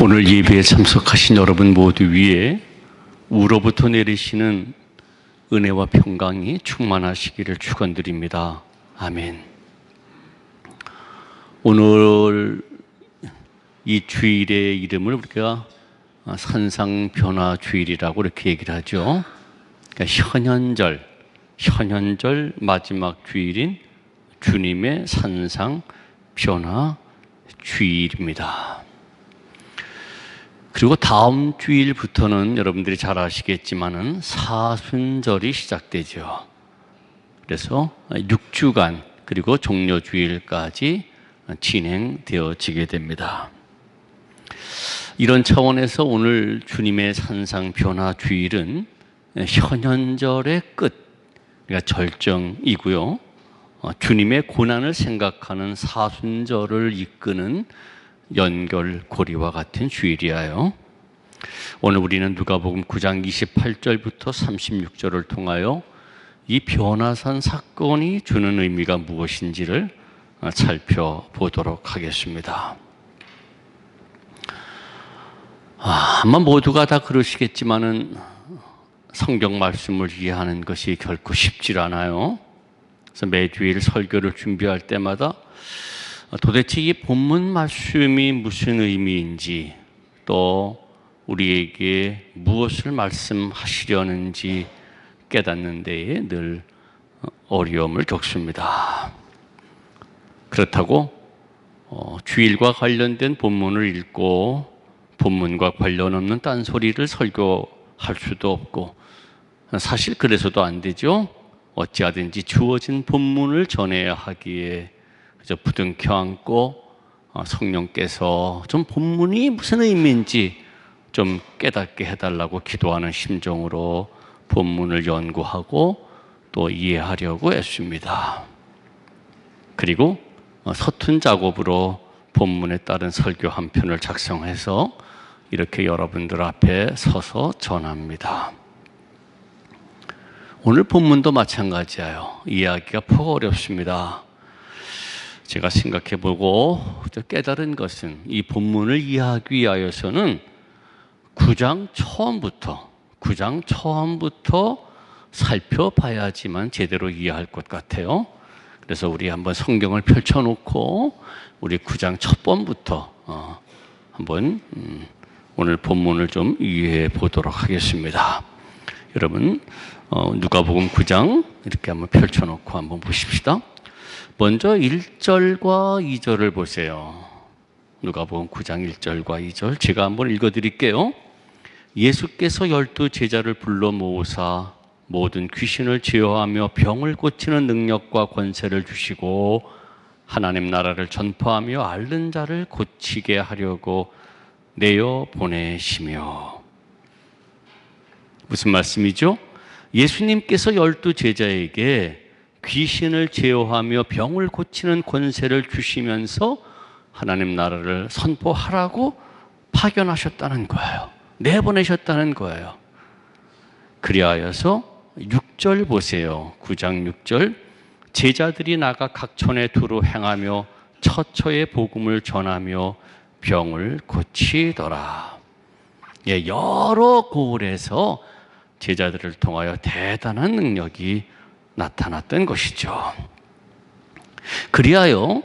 오늘 예배에 참석하신 여러분 모두 위에 우로부터 내리시는 은혜와 평강이 충만하시기를 축원드립니다. 아멘. 오늘 이 주일의 이름을 우리가 산상변화주일이라고 이렇게 얘기를 하죠. 그러니까 현현절 마지막 주일인 주님의 산상변화주일입니다. 그리고 다음 주일부터는 여러분들이 잘 아시겠지만은 사순절이 시작되죠. 그래서 6주간 그리고 종료주일까지 진행되어지게 됩니다. 이런 차원에서 오늘 주님의 산상변화주일은 현현절의 끝, 그러니까 절정이고요. 주님의 고난을 생각하는 사순절을 이끄는 연결고리와 같은 주일이에요. 오늘 우리는 누가복음 9장 28절부터 36절을 통하여 이 변화산 사건이 주는 의미가 무엇인지를 살펴보도록 하겠습니다. 아마 모두가 다 그러시겠지만은 성경 말씀을 이해하는 것이 결코 쉽지 않아요. 그래서 매주일 설교를 준비할 때마다 도대체 이 본문 말씀이 무슨 의미인지 또 우리에게 무엇을 말씀하시려는지 깨닫는 데에 늘 어려움을 겪습니다. 그렇다고 주일과 관련된 본문을 읽고 본문과 관련 없는 딴소리를 설교할 수도 없고 사실 그래서도 안 되죠. 어찌하든지 주어진 본문을 전해야 하기에 그저 부둥켜 안고 성령께서 좀 본문이 무슨 의미인지 좀 깨닫게 해달라고 기도하는 심정으로 본문을 연구하고 또 이해하려고 애씁니다. 그리고 서툰 작업으로 본문에 따른 설교 한 편을 작성해서 이렇게 여러분들 앞에 서서 전합니다. 오늘 본문도 마찬가지예요. 이해하기가 퍽 어렵습니다. 제가 생각해보고 깨달은 것은 이 본문을 이해하기 위하여서는 9장 처음부터 살펴봐야지만 제대로 이해할 것 같아요. 그래서 우리 한번 성경을 펼쳐놓고 우리 9장 첫 번부터 한번 오늘 본문을 좀 이해해 보도록 하겠습니다. 여러분 누가복음 9장 이렇게 한번 펼쳐놓고 한번 보십시다. 먼저 1절과 2절을 보세요. 누가복음 9장 1절과 2절 제가 한번 읽어드릴게요. 예수께서 12 제자를 불러 모으사 모든 귀신을 제어하며 병을 고치는 능력과 권세를 주시고 하나님 나라를 전파하며 앓는 자를 고치게 하려고 내어 보내시며. 무슨 말씀이죠? 예수님께서 12 제자에게 귀신을 제어하며 병을 고치는 권세를 주시면서 하나님 나라를 선포하라고 파견하셨다는 거예요. 내보내셨다는 거예요. 그리하여서 6절 보세요. 9장 6절 제자들이 나가 각촌에 두루 행하며 처처에 복음을 전하며 병을 고치더라. 여러 고을에서 제자들을 통하여 대단한 능력이 나타났던 것이죠. 그리하여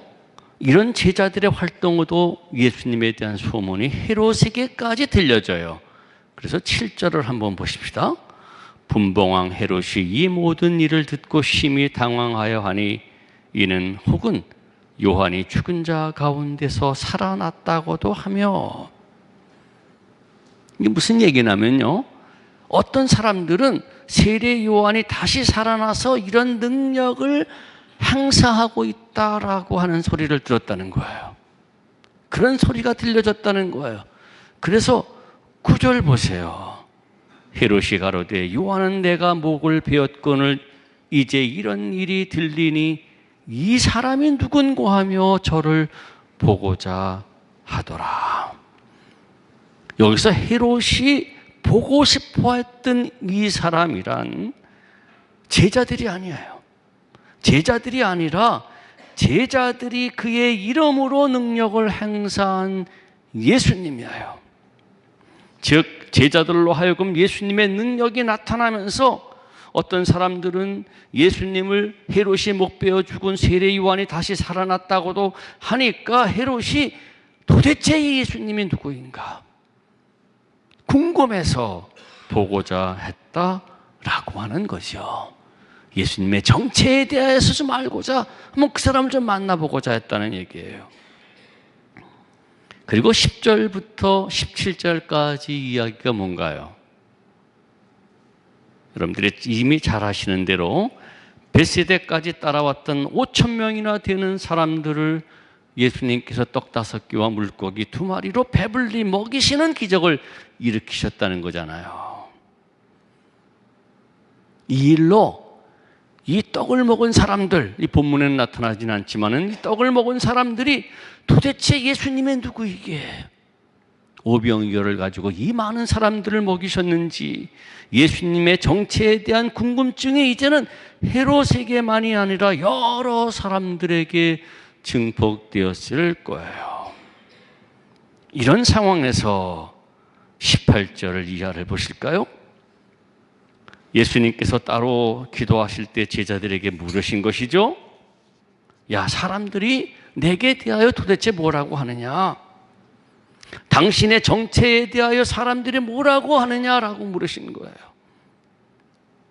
이런 제자들의 활동으로 예수님에 대한 소문이 헤롯에게까지 들려져요. 그래서 7절을 한번 보십시다. 분봉왕 헤롯이 이 모든 일을 듣고 심히 당황하여 하니 이는 혹은 요한이 죽은 자 가운데서 살아났다고도 하며. 이게 무슨 얘기냐면요, 어떤 사람들은 세례 요한이 다시 살아나서 이런 능력을 행사하고 있다라고 하는 소리를 들었다는 거예요. 그런 소리가 들려졌다는 거예요. 그래서 9절 보세요. 헤롯이 가로되 요한은 내가 목을 베었거늘 이제 이런 일이 들리니 이 사람이 누군고 하며 저를 보고자 하더라. 여기서 헤롯이 보고 싶어 했던 이 사람이란 제자들이 아니에요. 제자들이 아니라 제자들이 그의 이름으로 능력을 행사한 예수님이에요. 즉 제자들로 하여금 예수님의 능력이 나타나면서 어떤 사람들은 예수님을 헤롯이 목베어 죽은 세례 요한이 다시 살아났다고도 하니까 헤롯이 도대체 예수님이 누구인가 궁금해서 보고자 했다라고 하는 거죠. 예수님의 정체에 대해서 좀 알고자 한번 그 사람을 좀 만나보고자 했다는 얘기예요. 그리고 10절부터 17절까지 이야기가 뭔가요? 여러분들이 이미 잘 아시는 대로 벳세다까지 따라왔던 5천 명이나 되는 사람들을 예수님께서 떡 5개와 물고기 2마리로 배불리 먹이시는 기적을 일으키셨다는 거잖아요. 이 일로 이 떡을 먹은 사람들, 이 본문에는 나타나진 않지만은 이 떡을 먹은 사람들이 도대체 예수님의 누구이게 오병이어를 가지고 이 많은 사람들을 먹이셨는지 예수님의 정체에 대한 궁금증이 이제는 헤롯에게만이 아니라 여러 사람들에게 증폭되었을 거예요. 이런 상황에서 18절을 이하를 보실까요? 예수님께서 따로 기도하실 때 제자들에게 물으신 것이죠. 야, 사람들이 내게 대하여 도대체 뭐라고 하느냐? 당신의 정체에 대하여 사람들이 뭐라고 하느냐라고 물으신 거예요.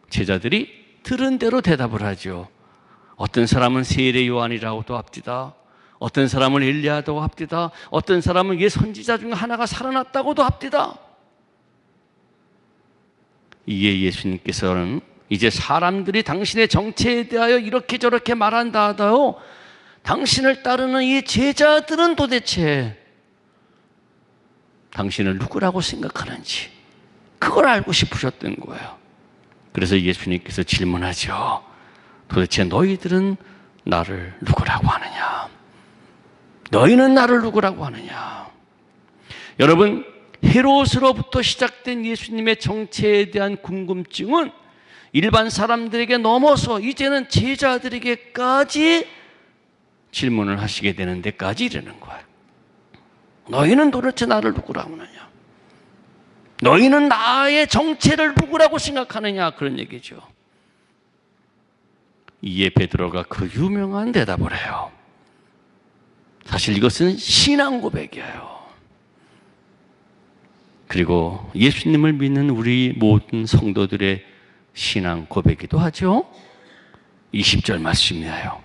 제자들이 들은 대로 대답을 하죠. 어떤 사람은 세례 요한이라고도 합디다. 어떤 사람은 엘리야라고 합디다. 어떤 사람은 옛 선지자 중 하나가 살아났다고도 합디다. 이에 예수님께서는 이제 사람들이 당신의 정체에 대하여 이렇게 저렇게 말한다 하다요, 당신을 따르는 이 제자들은 도대체 당신을 누구라고 생각하는지 그걸 알고 싶으셨던 거예요. 그래서 예수님께서 질문하죠. 도대체 너희들은 나를 누구라고 하느냐? 너희는 나를 누구라고 하느냐? 여러분, 헤롯으로부터 시작된 예수님의 정체에 대한 궁금증은 일반 사람들에게 넘어서 이제는 제자들에게까지 질문을 하시게 되는 데까지 이르는 거예요. 너희는 도대체 나를 누구라고 하느냐? 너희는 나의 정체를 누구라고 생각하느냐? 그런 얘기죠. 이에 베드로가 그 유명한 대답을 해요. 사실 이것은 신앙 고백이에요. 그리고 예수님을 믿는 우리 모든 성도들의 신앙 고백이기도 하죠. 20절 말씀이에요.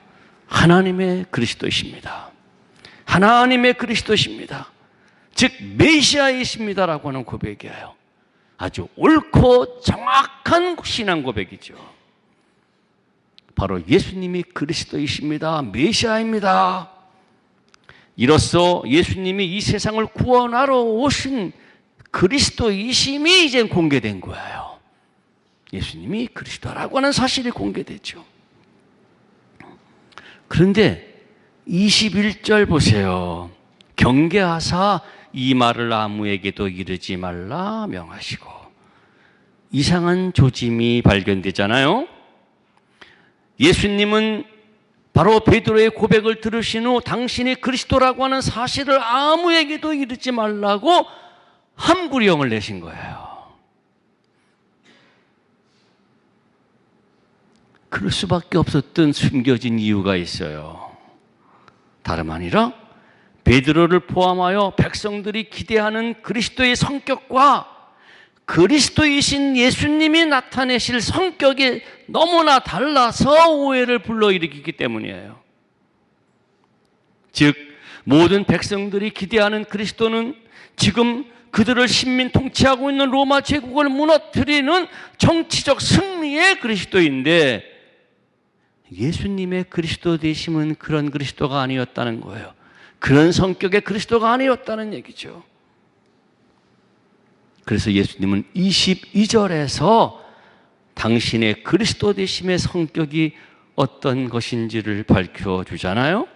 하나님의 그리스도이십니다. 하나님의 그리스도이십니다. 즉 메시아이십니다라고 하는 고백이에요. 아주 옳고 정확한 신앙 고백이죠. 바로 예수님이 그리스도이십니다. 메시아입니다. 이로써 예수님이 이 세상을 구원하러 오신 그리스도이심이 이제 공개된 거예요. 예수님이 그리스도라고 하는 사실이 공개됐죠. 그런데 21절 보세요. 경계하사 이 말을 아무에게도 이르지 말라 명하시고, 이상한 조짐이 발견되잖아요. 예수님은 바로 베드로의 고백을 들으신 후 당신이 그리스도라고 하는 사실을 아무에게도 이르지 말라고 함구령을 내신 거예요. 그럴 수밖에 없었던 숨겨진 이유가 있어요. 다름 아니라 베드로를 포함하여 백성들이 기대하는 그리스도의 성격과 그리스도이신 예수님이 나타내실 성격이 너무나 달라서 오해를 불러일으키기 때문이에요. 즉 모든 백성들이 기대하는 그리스도는 지금 그들을 식민 통치하고 있는 로마 제국을 무너뜨리는 정치적 승리의 그리스도인데, 예수님의 그리스도 되심은 그런 그리스도가 아니었다는 거예요. 그런 성격의 그리스도가 아니었다는 얘기죠. 그래서 예수님은 22절에서 당신의 그리스도 되심의 성격이 어떤 것인지를 밝혀주잖아요.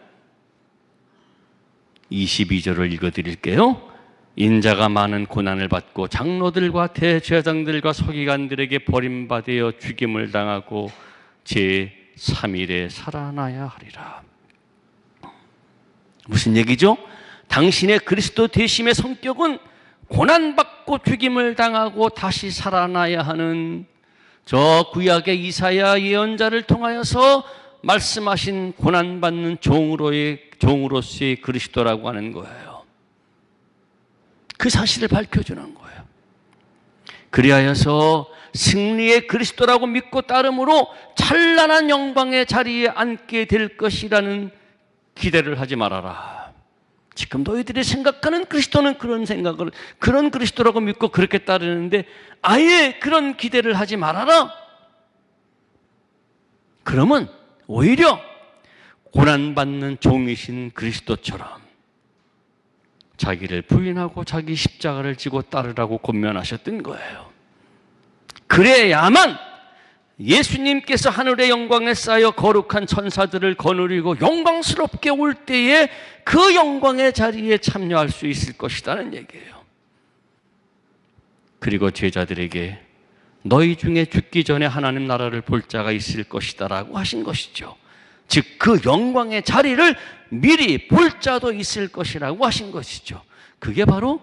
22절을 읽어드릴게요. 인자가 많은 고난을 받고 장로들과 대제사장들과 서기관들에게 버림받아 죽임을 당하고 제3일에 살아나야 하리라. 무슨 얘기죠? 당신의 그리스도 되심의 성격은 고난받고 죽임을 당하고 다시 살아나야 하는 저 구약의 이사야 예언자를 통하여서 말씀하신 고난받는 종으로서의 그리스도라고 하는 거예요. 그 사실을 밝혀주는 거예요. 그리하여서 승리의 그리스도라고 믿고 따름으로 찬란한 영광의 자리에 앉게 될 것이라는 기대를 하지 말아라. 지금 너희들이 생각하는 그리스도는 그런 그리스도라고 믿고 그렇게 따르는데 아예 그런 기대를 하지 말아라. 그러면 오히려 고난받는 종이신 그리스도처럼 자기를 부인하고 자기 십자가를 지고 따르라고 권면하셨던 거예요. 그래야만 예수님께서 하늘의 영광에 쌓여 거룩한 천사들을 거느리고 영광스럽게 올 때에 그 영광의 자리에 참여할 수 있을 것이라는 얘기예요. 그리고 제자들에게 너희 중에 죽기 전에 하나님 나라를 볼 자가 있을 것이다 라고 하신 것이죠. 즉 그 영광의 자리를 미리 볼 자도 있을 것이라고 하신 것이죠. 그게 바로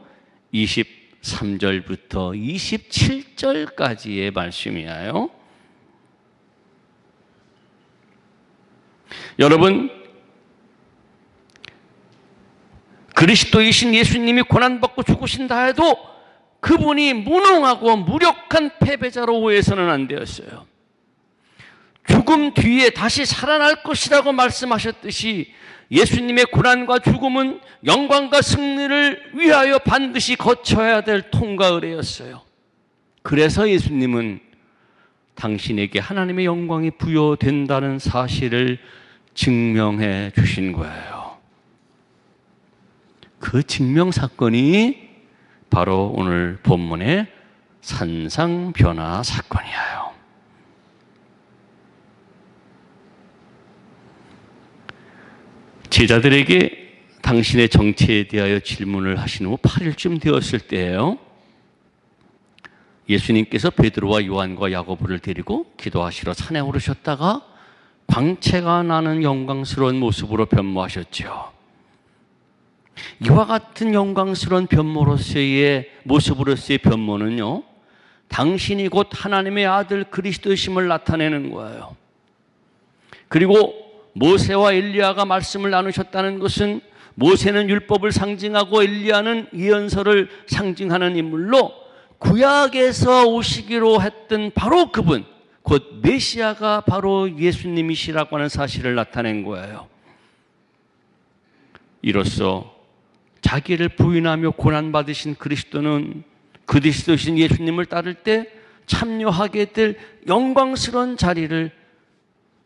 23절부터 27절까지의 말씀이에요. 여러분, 그리스도이신 예수님이 고난받고 죽으신다 해도 그분이 무능하고 무력한 패배자로 오해서는 안 되었어요. 죽음 뒤에 다시 살아날 것이라고 말씀하셨듯이 예수님의 고난과 죽음은 영광과 승리를 위하여 반드시 거쳐야 될 통과 의례였어요. 그래서 예수님은 당신에게 하나님의 영광이 부여된다는 사실을 증명해 주신 거예요. 그 증명 사건이 바로 오늘 본문의 산상변화 사건이에요. 제자들에게 당신의 정체에 대하여 질문을 하신 후 8일쯤 되었을 때예요. 예수님께서 베드로와 요한과 야고보를 데리고 기도하시러 산에 오르셨다가 광채가 나는 영광스러운 모습으로 변모하셨죠. 이와 같은 영광스러운 변모로서의 모습으로서의 변모는요, 당신이 곧 하나님의 아들 그리스도이심을 나타내는 거예요. 그리고 모세와 엘리야가 말씀을 나누셨다는 것은 모세는 율법을 상징하고 엘리야는 예언서를 상징하는 인물로 구약에서 오시기로 했던 바로 그분, 곧 메시아가 바로 예수님이시라고 하는 사실을 나타낸 거예요. 이로써 자기를 부인하며 고난받으신 그리스도는 그리스도이신 예수님을 따를 때 참여하게 될 영광스러운 자리를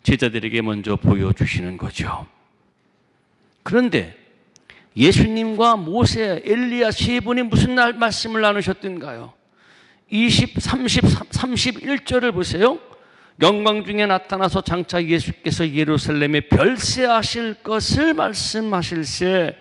제자들에게 먼저 보여주시는 거죠. 그런데 예수님과 모세, 엘리야 세 분이 무슨 말씀을 나누셨던가요? 31절을 보세요. 영광 중에 나타나서 장차 예수께서 예루살렘에 별세하실 것을 말씀하실세.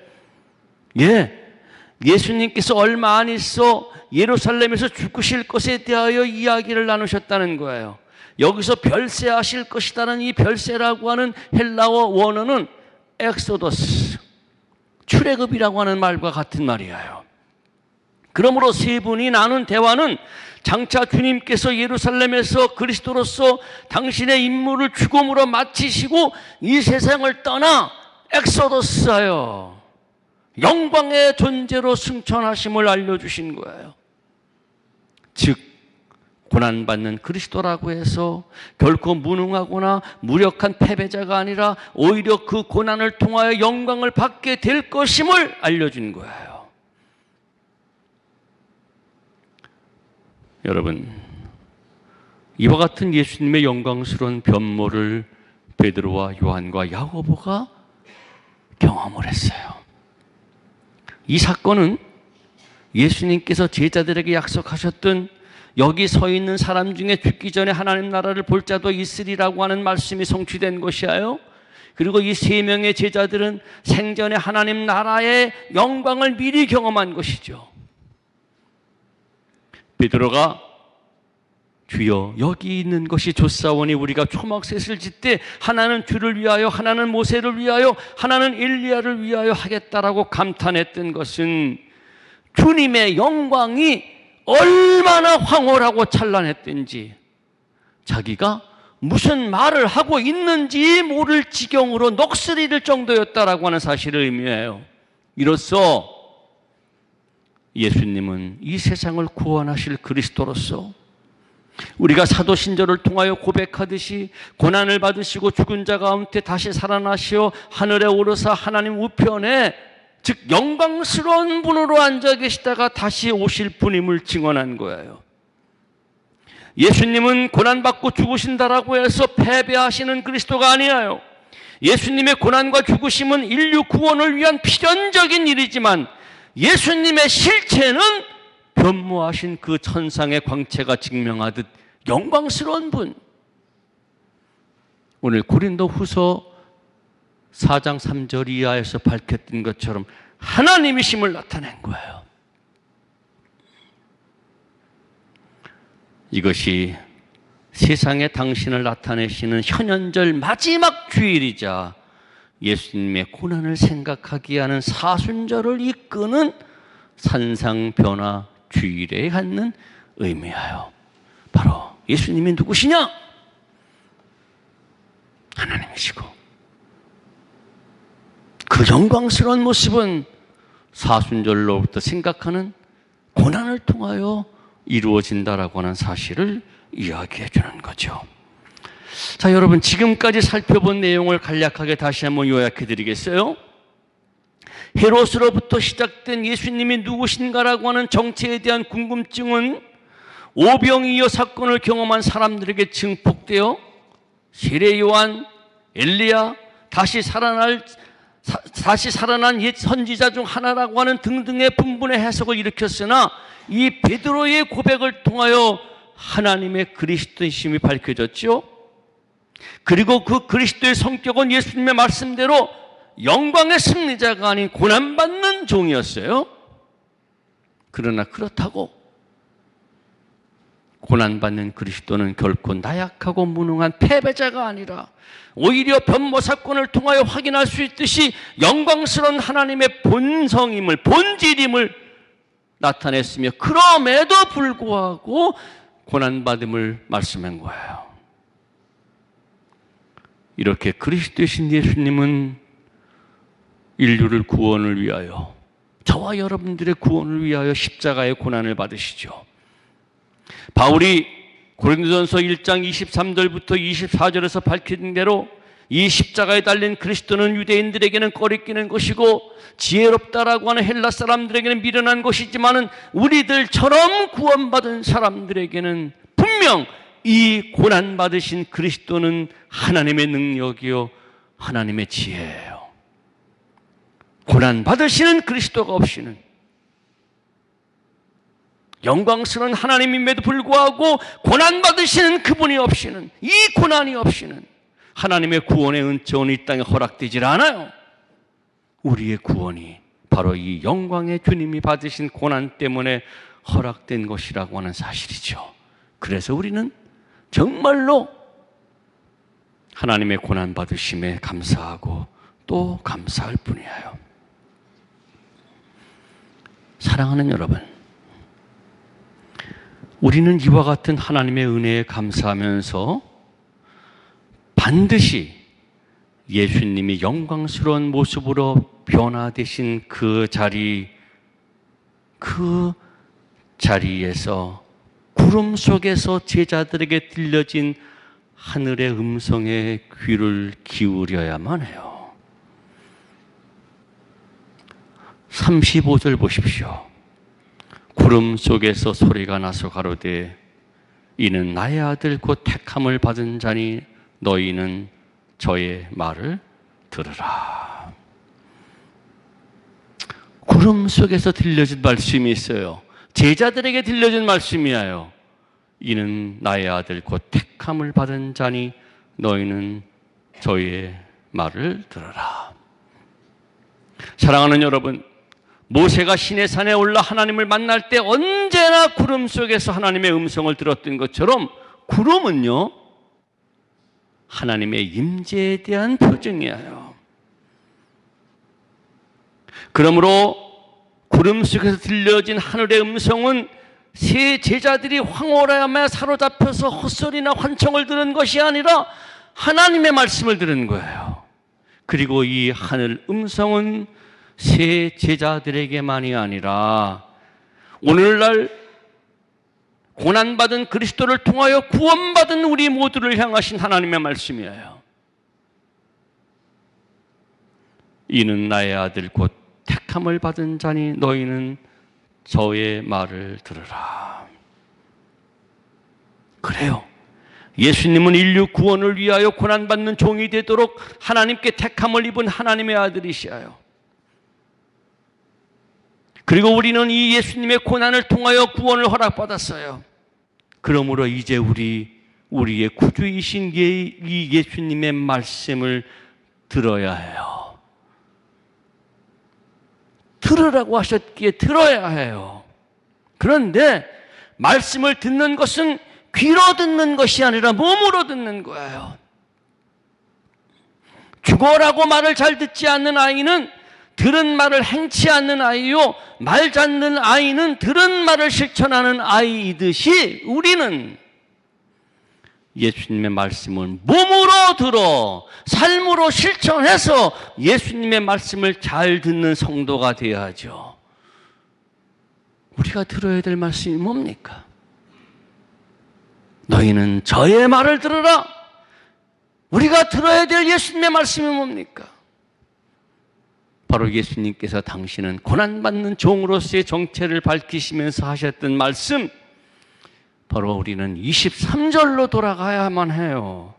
예수님께서 얼마 안 있어 예루살렘에서 죽으실 것에 대하여 이야기를 나누셨다는 거예요. 여기서 별세하실 것이라는 이 별세라고 하는 헬라어 원어는 엑소더스, 출애굽이라고 하는 말과 같은 말이에요. 그러므로 세 분이 나눈 대화는 장차 주님께서 예루살렘에서 그리스도로서 당신의 임무를 죽음으로 마치시고 이 세상을 떠나 엑소더스하여 영광의 존재로 승천하심을 알려주신 거예요. 즉 고난받는 그리스도라고 해서 결코 무능하거나 무력한 패배자가 아니라 오히려 그 고난을 통하여 영광을 받게 될 것임을 알려준 거예요. 여러분, 이와 같은 예수님의 영광스러운 변모를 베드로와 요한과 야고보가 경험을 했어요. 이 사건은 예수님께서 제자들에게 약속하셨던 여기 서 있는 사람 중에 죽기 전에 하나님 나라를 볼 자도 있으리라고 하는 말씀이 성취된 것이에요. 그리고 이 세 명의 제자들은 생전에 하나님 나라의 영광을 미리 경험한 것이죠. 베드로가 주여 여기 있는 것이 좋사오니 우리가 초막셋을 짓되 하나는 주를 위하여 하나는 모세를 위하여 하나는 엘리야를 위하여 하겠다라고 감탄했던 것은 주님의 영광이 얼마나 황홀하고 찬란했던지 자기가 무슨 말을 하고 있는지 모를 지경으로 녹슬이를 정도였다라고 하는 사실을 의미해요. 이로써 예수님은 이 세상을 구원하실 그리스도로서 우리가 사도신조를 통하여 고백하듯이 고난을 받으시고 죽은 자 가운데 다시 살아나시어 하늘에 오르사 하나님 우편에, 즉 영광스러운 분으로 앉아 계시다가 다시 오실 분임을 증언한 거예요. 예수님은 고난받고 죽으신다라고 해서 패배하시는 그리스도가 아니에요. 예수님의 고난과 죽으심은 인류 구원을 위한 필연적인 일이지만 예수님의 실체는 변모하신 그 천상의 광채가 증명하듯 영광스러운 분. 오늘 고린도후서 4장 3절 이하에서 밝혔던 것처럼 하나님이심을 나타낸 거예요. 이것이 세상에 당신을 나타내시는 현현절 마지막 주일이자 예수님의 고난을 생각하게 하는 사순절을 이끄는 산상변화 주일에 갖는 의미하여 바로 예수님이 누구시냐? 하나님이시고 그 영광스러운 모습은 사순절로부터 생각하는 고난을 통하여 이루어진다라고 하는 사실을 이야기해 주는 거죠. 자, 여러분, 지금까지 살펴본 내용을 간략하게 다시 한번 요약해 드리겠어요? 헤롯으로부터 시작된 예수님이 누구신가라고 하는 정체에 대한 궁금증은 오병이어 사건을 경험한 사람들에게 증폭되어 세례 요한, 엘리야, 다시 살아난 옛 선지자 중 하나라고 하는 등등의 분분의 해석을 일으켰으나 이 베드로의 고백을 통하여 하나님의 그리스도이심이 밝혀졌죠. 그리고 그 그리스도의 성격은 예수님의 말씀대로 영광의 승리자가 아닌 고난받는 종이었어요. 그러나 그렇다고 고난받는 그리스도는 결코 나약하고 무능한 패배자가 아니라 오히려 변모 사건을 통하여 확인할 수 있듯이 영광스러운 하나님의 본성임을, 본질임을 나타냈으며 그럼에도 불구하고 고난받음을 말씀한 거예요. 이렇게 그리스도이신 예수님은 인류를 구원을 위하여, 저와 여러분들의 구원을 위하여 십자가의 고난을 받으시죠. 바울이 고린도전서 1장 23절부터 24절에서 밝힌 대로 이 십자가에 달린 그리스도는 유대인들에게는 꺼리끼는 것이고 지혜롭다라고 하는 헬라 사람들에게는 미련한 것이지만은 우리들처럼 구원받은 사람들에게는 분명 이 고난받으신 그리스도는 하나님의 능력이요 하나님의 지혜예요. 고난받으시는 그리스도가 없이는, 영광스러운 하나님임에도 불구하고 고난받으시는 그분이 없이는, 이 고난이 없이는 하나님의 구원의 은총은 이 땅에 허락되질 않아요. 우리의 구원이 바로 이 영광의 주님이 받으신 고난 때문에 허락된 것이라고 하는 사실이죠. 그래서 우리는 정말로 하나님의 고난 받으심에 감사하고 또 감사할 뿐이에요. 사랑하는 여러분, 우리는 이와 같은 하나님의 은혜에 감사하면서 반드시 예수님이 영광스러운 모습으로 변화되신 그 자리에서 구름 속에서 제자들에게 들려진 하늘의 음성에 귀를 기울여야만 해요. 35절 보십시오. 구름 속에서 소리가 나서 가로되 이는 나의 아들 곧 택함을 받은 자니 너희는 저의 말을 들으라. 구름 속에서 들려진 말씀이 있어요. 제자들에게 들려진 말씀이에요. 이는 나의 아들 곧 택함을 받은 자니 너희는 저의 말을 들으라. 사랑하는 여러분, 모세가 시내산에 올라 하나님을 만날 때 언제나 구름 속에서 하나님의 음성을 들었던 것처럼 구름은요, 하나님의 임재에 대한 표징이에요. 그러므로 구름 속에서 들려진 하늘의 음성은 세 제자들이 황홀함에 사로잡혀서 헛소리나 환청을 들은 것이 아니라 하나님의 말씀을 들은 거예요. 그리고 이 하늘 음성은 세 제자들에게만이 아니라 오늘날 고난받은 그리스도를 통하여 구원받은 우리 모두를 향하신 하나님의 말씀이에요. 이는 나의 아들 곧 택함을 받은 자니 너희는 저의 말을 들으라. 그래요. 예수님은 인류 구원을 위하여 고난받는 종이 되도록 하나님께 택함을 입은 하나님의 아들이시여요. 그리고 우리는 이 예수님의 고난을 통하여 구원을 허락받았어요. 그러므로 이제 우리의 구주이신 이 예수님의 말씀을 들어야 해요. 들으라고 하셨기에 들어야 해요. 그런데 말씀을 듣는 것은 귀로 듣는 것이 아니라 몸으로 듣는 거예요. 죽어라고 말을 잘 듣지 않는 아이는 들은 말을 행치 않는 아이요, 말 잡는 아이는 들은 말을 실천하는 아이이듯이 우리는 예수님의 말씀을 몸으로 들어 삶으로 실천해서 예수님의 말씀을 잘 듣는 성도가 되어야죠. 우리가 들어야 될 말씀이 뭡니까? 너희는 저의 말을 들으라. 우리가 들어야 될 예수님의 말씀이 뭡니까? 바로 예수님께서 당신은 고난받는 종으로서의 정체를 밝히시면서 하셨던 말씀, 바로 우리는 23절로 돌아가야만 해요.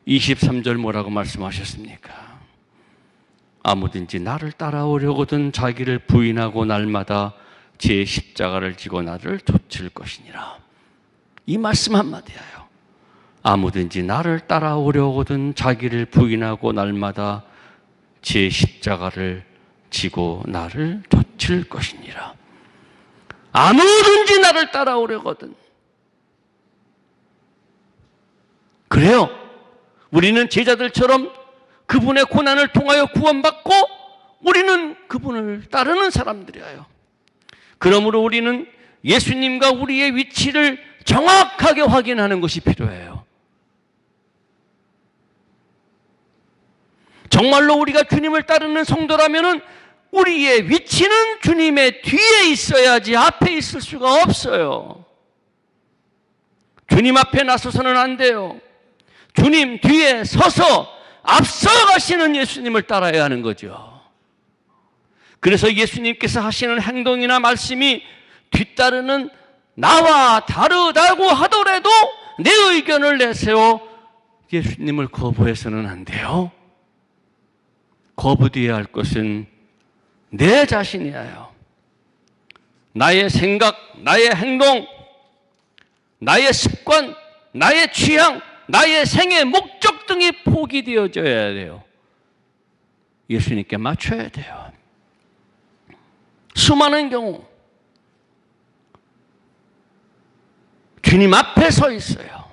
23절 뭐라고 말씀하셨습니까? 아무든지 나를 따라오려거든 자기를 부인하고 날마다 제 십자가를 지고 나를 좇을 것이니라. 이 말씀 한마디예요. 아무든지 나를 따라오려거든 자기를 부인하고 날마다 제 십자가를 지고 나를 좇을 것이니라. 아무든지 나를 따라오려거든. 그래요. 우리는 제자들처럼 그분의 고난을 통하여 구원받고 우리는 그분을 따르는 사람들이에요. 그러므로 우리는 예수님과 우리의 위치를 정확하게 확인하는 것이 필요해요. 정말로 우리가 주님을 따르는 성도라면 우리의 위치는 주님의 뒤에 있어야지 앞에 있을 수가 없어요. 주님 앞에 나서서는 안 돼요. 주님 뒤에 서서 앞서가시는 예수님을 따라야 하는 거죠. 그래서 예수님께서 하시는 행동이나 말씀이 뒤따르는 나와 다르다고 하더라도 내 의견을 내세워 예수님을 거부해서는 안 돼요. 거부되어야 할 것은 내 자신이에요. 나의 생각, 나의 행동, 나의 습관, 나의 취향, 나의 생의 목적 등이 포기되어져야 돼요. 예수님께 맞춰야 돼요. 수많은 경우 주님 앞에 서 있어요.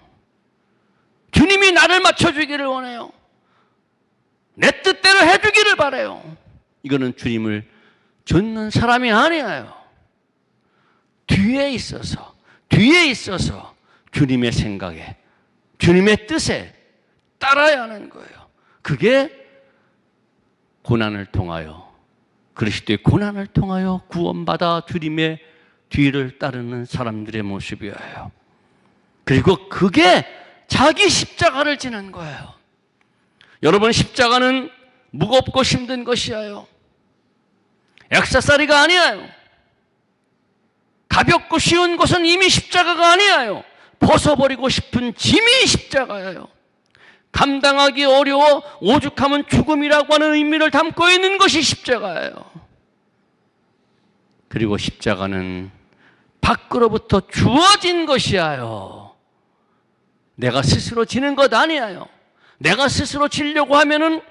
주님이 나를 맞춰주기를 원해요. 내 뜻대로 해주기를 바라요. 이거는 주님을 좇는 사람이 아니에요. 뒤에 있어서 주님의 생각에, 주님의 뜻에 따라야 하는 거예요. 그게 고난을 통하여, 그리스도의 고난을 통하여 구원받아 주님의 뒤를 따르는 사람들의 모습이에요. 그리고 그게 자기 십자가를 지는 거예요. 여러분, 십자가는 무겁고 힘든 것이에요. 액세서리가 아니에요. 가볍고 쉬운 것은 이미 십자가가 아니에요. 벗어버리고 싶은 짐이 십자가예요. 감당하기 어려워 오죽하면 죽음이라고 하는 의미를 담고 있는 것이 십자가예요. 그리고 십자가는 밖으로부터 주어진 것이에요. 내가 스스로 지는 것 아니에요. 내가 스스로 지려고 하면은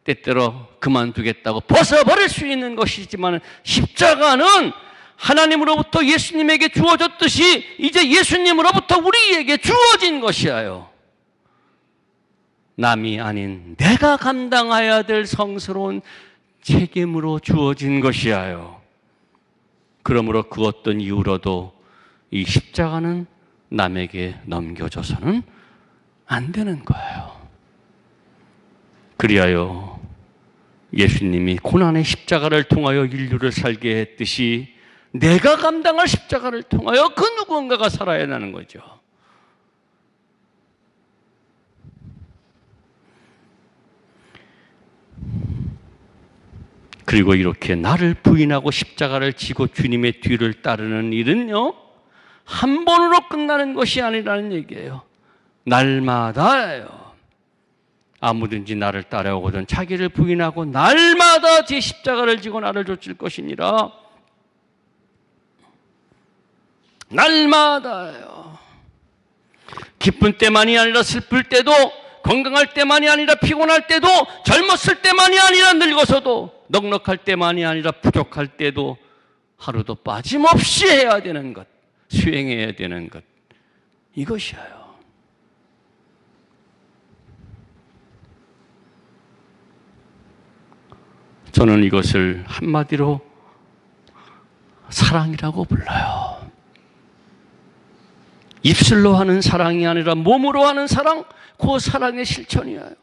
때때로 그만두겠다고 벗어버릴 수 있는 것이지만 십자가는 하나님으로부터 예수님에게 주어졌듯이 이제 예수님으로부터 우리에게 주어진 것이에요. 남이 아닌 내가 감당해야 될 성스러운 책임으로 주어진 것이야요. 그러므로 그 어떤 이유로도 이 십자가는 남에게 넘겨줘서는 안 되는 거예요. 그리하여 예수님이 고난의 십자가를 통하여 인류를 살게 했듯이 내가 감당할 십자가를 통하여 그 누군가가 살아야 하는 거죠. 그리고 이렇게 나를 부인하고 십자가를 지고 주님의 뒤를 따르는 일은요, 한 번으로 끝나는 것이 아니라는 얘기예요. 날마다예요. 아무든지 나를 따라오거든 자기를 부인하고 날마다 제 십자가를 지고 나를 좇을 것이니라. 날마다예요. 기쁜 때만이 아니라 슬플 때도, 건강할 때만이 아니라 피곤할 때도, 젊었을 때만이 아니라 늙어서도, 넉넉할 때만이 아니라 부족할 때도 하루도 빠짐없이 해야 되는 것, 수행해야 되는 것, 이것이에요. 저는 이것을 한마디로 사랑이라고 불러요. 입술로 하는 사랑이 아니라 몸으로 하는 사랑, 그 사랑의 실천이에요.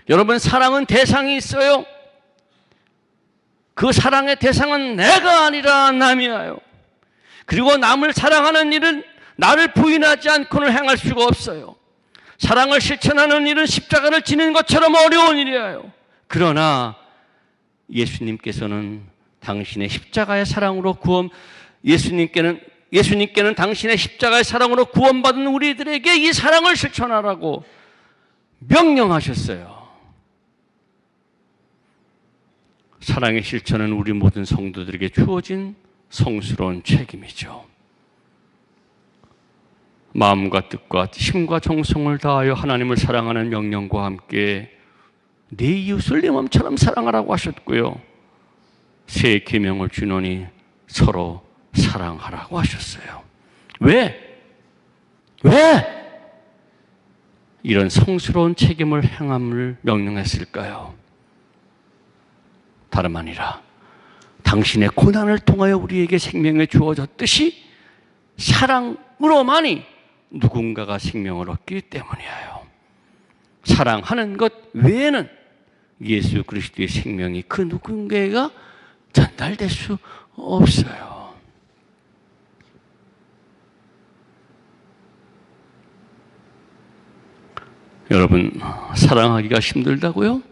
여러분, 사랑은 대상이 있어요. 그 사랑의 대상은 내가 아니라 남이에요. 그리고 남을 사랑하는 일은 나를 부인하지 않고는 행할 수가 없어요. 사랑을 실천하는 일은 십자가를 지는 것처럼 어려운 일이에요. 그러나 예수님께서는 당신의 십자가의 사랑으로 예수님께는 당신의 십자가의 사랑으로 구원받은 우리들에게 이 사랑을 실천하라고 명령하셨어요. 사랑의 실천은 우리 모든 성도들에게 주어진 성스러운 책임이죠. 마음과 뜻과 힘과 정성을 다하여 하나님을 사랑하는 명령과 함께 네 이웃을 네 몸처럼 사랑하라고 하셨고요. 새 계명을 주노니 서로 사랑하라고 하셨어요. 왜? 이런 성스러운 책임을 행함을 명령했을까요? 다름 아니라 당신의 고난을 통하여 우리에게 생명이 주어졌듯이 사랑으로만이 누군가가 생명을 얻기 때문이에요. 사랑하는 것 외에는 예수 그리스도의 생명이 그 누군가가 전달될 수 없어요. 여러분, 사랑하기가 힘들다고요?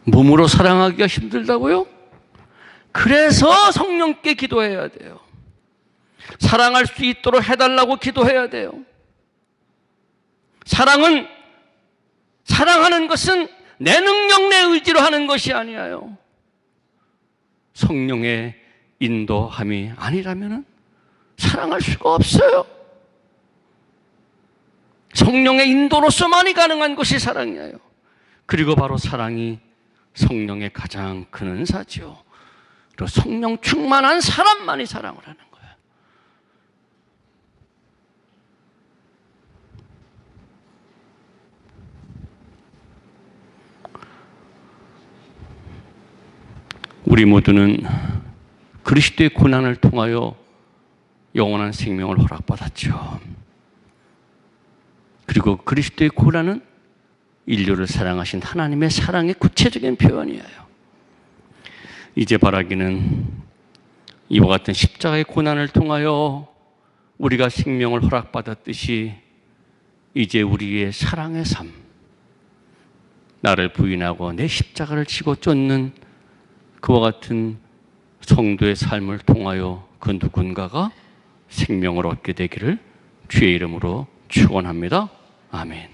몸으로 사랑하기가 힘들다고요? 그래서 성령께 기도해야 돼요. 사랑할 수 있도록 해달라고 기도해야 돼요. 사랑하는 것은 내 능력, 내 의지로 하는 것이 아니에요. 성령의 인도함이 아니라면 사랑할 수가 없어요. 성령의 인도로서만이 가능한 것이 사랑이에요. 그리고 바로 사랑이 성령의 가장 큰 은사죠. 그리고 성령 충만한 사람만이 사랑을 하는 거예요. 우리 모두는 그리스도의 고난을 통하여 영원한 생명을 허락받았죠. 그리고 그리스도의 고난은 인류를 사랑하신 하나님의 사랑의 구체적인 표현이에요. 이제 바라기는 이와 같은 십자가의 고난을 통하여 우리가 생명을 허락받았듯이 이제 우리의 사랑의 삶, 나를 부인하고 내 십자가를 지고 쫓는 그와 같은 성도의 삶을 통하여 그 누군가가 생명을 얻게 되기를 주의 이름으로 축원합니다. 아멘.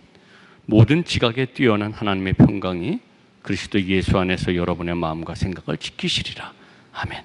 모든 지각에 뛰어난 하나님의 평강이 그리스도 예수 안에서 여러분의 마음과 생각을 지키시리라. 아멘.